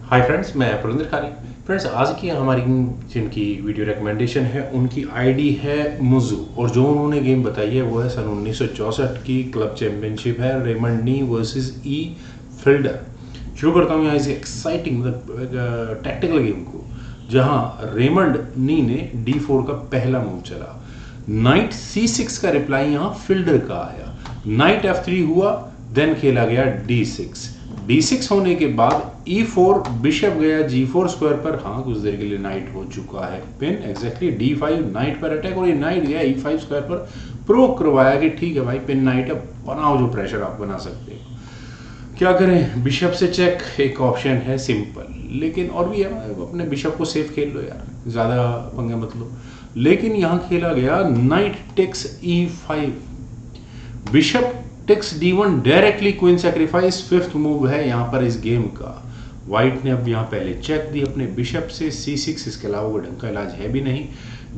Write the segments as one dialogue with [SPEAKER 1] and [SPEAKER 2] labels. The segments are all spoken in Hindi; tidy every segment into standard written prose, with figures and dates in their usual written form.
[SPEAKER 1] हाय फ्रेंड्स, मैं पुरिंदर खानी। फ्रेंड्स, आज की हमारी जिनकी वीडियो रिकमेंडेशन है उनकी आईडी है मुजू, और जो उन्होंने गेम बताई है वो है सन 1964 की क्लब चैंपियनशिप है रेमंड नी वर्सेस ई फिल्डर। शुरू करता हूँ यहाँ इस एक्साइटिंग मतलब टैक्टिकल गेम को, जहाँ रेमंड नी ने D4 का पहला मूव चला। नाइट C6 का रिप्लाई यहाँ फिल्डर का आया। नाइट F3 हुआ, देन खेला गया D6। D6 होने के बाद E4, बिशप गया G4 स्क्वायर पर। हाँ, कुछ देर के लिए नाइट हो चुका है पिन। एग्जैक्टली D5 नाइट पर अटैक, और ये नाइट गया E5 स्क्वायर पर। प्रोवोक करवाया कि ठीक है भाई, पिन नाइट, अब बनाओ जो प्रेशर आप बना सकते हो। क्या करें, बिशप से चेक एक ऑप्शन है सिंपल, लेकिन और भी है, अपने बिशप को सेफ खेल लो यार, ज़्यादा पंगे मत लो। लेकिन यहाँ खेला गया knight takes E5, bishop takes D1, directly queen sacrifice. Fifth move है यहाँ पर इस गेम का। व्हाइट ने अब यहाँ पहले चेक दी अपने बिशप से C6, इसके अलावा कोई ढंग का इलाज है भी नहीं।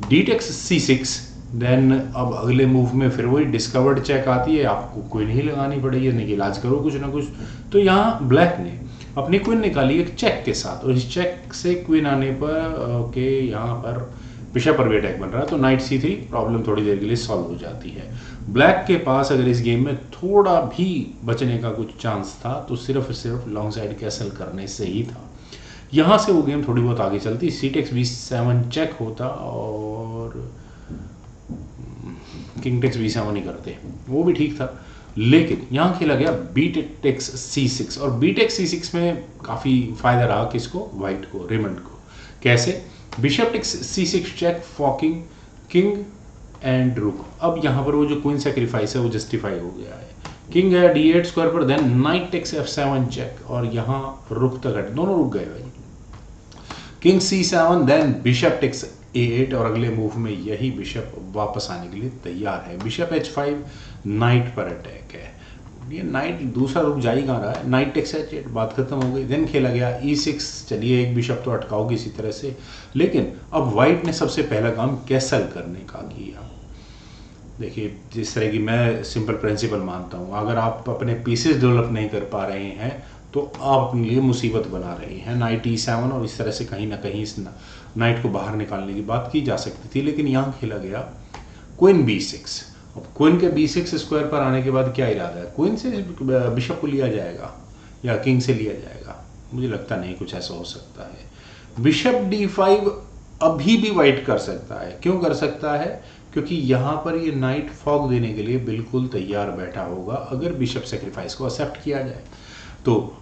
[SPEAKER 1] D टेक्स C6, देन अब अगले मूव में फिर वही डिस्कवर्ड चेक आती है, आपको क्वीन ही लगानी पड़ेगी, नहीं कि इलाज करो कुछ ना कुछ। तो यहाँ ब्लैक ने अपनी क्वीन निकाली एक चेक के साथ, और इस चेक से क्वीन आने पर ओके यहाँ पर बिशप पर भी अटैक बन रहा है, तो नाइट C3 प्रॉब्लम थोड़ी देर के लिए सॉल्व हो जाती है। ब्लैक के पास अगर इस गेम में थोड़ा भी बचने का कुछ चांस था तो सिर्फ लॉन्ग साइड कैसल करने से ही था। यहाँ से वो गेम थोड़ी बहुत आगे चलती, C टेक्स B7 चेक होता और किंग टेक्स B7 ही करते, वो भी ठीक था। लेकिन यहाँ खेला गया B टेक्स C6, और B टेक्स C6 में काफ़ी फायदा रहा किसको, वाइट को, रेमंड को। कैसे, bishop takes C6 check, forking king and rook. अब यहाँ पर वो जो क्वीन सेक्रीफाइस है वो जस्टिफाई हो गया है। किंग गया D8 स्क्वायर पर, then knight takes F7 check, और यहाँ रुक तक हट, दोनों रुक गए भाई। King C7, then bishop takes A8, और अगले मूव में यही बिशप वापस आने के लिए तैयार है। बिशप H5, नाइट पर अटैक है। ये नाइट दूसरा रुक जा ही कहाँ रहा है, नाइट टेक्स H8, बात खत्म हो गई। देन खेला गया E6, चलिए एक बिशप तो अटकाओ किसी तरह से, लेकिन अब वाइट ने सबसे पहला काम कैसल करने का किया। देखिए, जिस तरह की मैं सिंपल प्रिंसिपल मानता हूँ, अगर आप अपने पीसेस डेवलप नहीं कर पा रहे हैं तो आप अपने लिए मुसीबत बना रहे हैं। नाइट E7, और इस तरह से कहीं ना कहीं इस नाइट को बाहर निकालने की बात की जा सकती थी, लेकिन यहाँ खेला गया क्वीन B6। अब क्वीन के B6 स्क्वायर पर आने के बाद क्या इरादा है, क्वीन से बिशप को लिया जाएगा या किंग से लिया जाएगा, मुझे लगता नहीं कुछ ऐसा हो सकता है। बिशप D5 अभी भी वाइट कर सकता है। क्यों कर सकता है, क्योंकि यहाँ पर ये नाइट फॉग देने के लिए बिल्कुल तैयार बैठा होगा अगर बिशप सेक्रीफाइस को एक्सेप्ट किया जाए। तो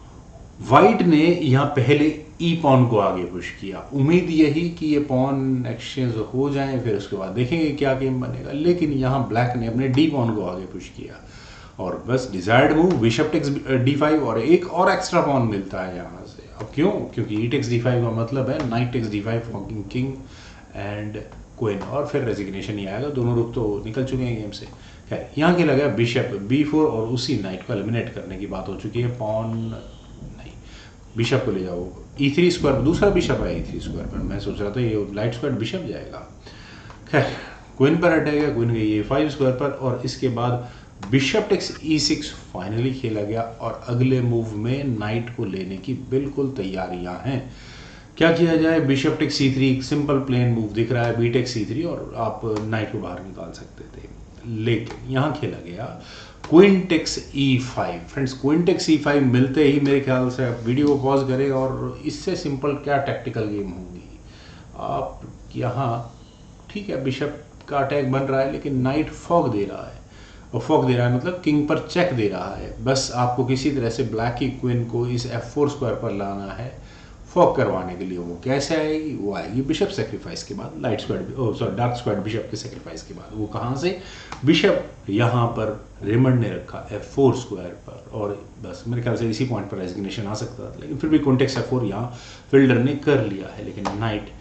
[SPEAKER 1] वाइट ने यहाँ पहले ई पॉन को आगे पुश किया, उम्मीद यही कि ये पॉन एक्सचेंज हो जाए, फिर उसके बाद देखेंगे क्या गेम बनेगा। लेकिन यहाँ ब्लैक ने अपने डी पॉन को आगे पुश किया, और बस desired move bishop takes D5, और एक और एक्स्ट्रा पॉन मिलता है यहाँ से। अब क्यों, क्योंकि ई टेक्स D5 का मतलब है knight takes D5 forking king and queen, और फिर रेजिग्नेशन ही आएगा, दोनों रुक तो निकल चुके हैं गेम से। खैर, यहाँ खेला गया बिशप B4, और उसी नाइट को एलिमिनेट करने की बात हो चुकी है। पॉन नहीं, बिशप को ले जाओ E3 स्क्वायर, दूसरा बिशप है E3 स्क्वायर पर। मैं सोच रहा था ये लाइट स्क्वायर बिशप जाएगा। खैर, क्वीन पर अटैक है, क्वीन गई A5 स्क्वायर पर, और इसके बाद बिशप टेक्स E6 फाइनली खेला गया, और अगले मूव में नाइट को लेने की बिल्कुल तैयारियां हैं। क्या किया जाए, bishop takes C3 simple plain move दिख रहा है, B टेक्स C3, और आप नाइट को बाहर निकाल सकते थे। लेकिन यहाँ खेला गया queen takes E5। Friends, queen takes E5 मिलते ही मेरे ख्याल से आप वीडियो को पॉज करें, और इससे सिंपल क्या टैक्टिकल गेम होगी। आप यहाँ ठीक है, बिशप का अटैक बन रहा है, लेकिन नाइट फॉग दे रहा है, और फॉग दे रहा है मतलब किंग पर चेक दे रहा है। बस आपको किसी तरह से ब्लैक की क्वीन को इस F4 स्क्वायर पर लाना है फॉक करवाने के लिए। वो कैसे आएगी, वो आएगी बिशप सेक्रीफाइस के बाद, light square sorry dark square bishop के सेक्रीफाइस के बाद। वो कहाँ से, बिशप यहाँ पर रेमंड ने रखा F4 स्क्वायर पर, और बस मेरे ख्याल से इसी पॉइंट पर रेजिग्नेशन आ सकता था, लेकिन फिर भी कॉन्टेक्स्ट F4 यहाँ फिल्डर ने कर लिया है। लेकिन नाइट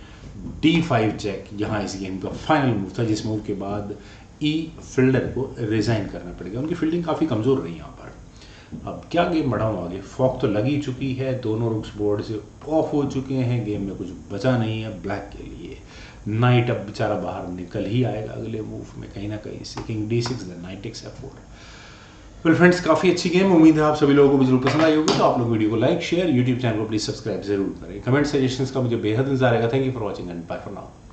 [SPEAKER 1] D5 चेक यहाँ इस गेम का फाइनल मूव था, जिस मूव के बाद ई फिल्डर को रिजाइन करना पड़ेगा। उनकी फील्डिंग काफ़ी कमज़ोर रही यहाँ पर। अब क्या गेम बढ़ाऊँ आगे, फॉक तो लगी चुकी है, दोनों रुक्स बोर्ड से ऑफ हो चुके हैं, गेम में कुछ बचा नहीं है ब्लैक के लिए। नाइट अब बेचारा बाहर निकल ही आएगा अगले मूव में कहीं ना कहीं से, king D6, then knight takes F4। Well friends, काफ़ी अच्छी गेम, उम्मीद है आप सभी लोगों को भी जरूर पसंद आई होगी। तो आप लोग वीडियो को लाइक शेयर, यूट्यूब चैनल को प्लीज सब्सक्राइब जरूर करें। कमेंट सजेशंस का मुझे बेहद इंतजार रहेगा। Thank you for watching and bye for now.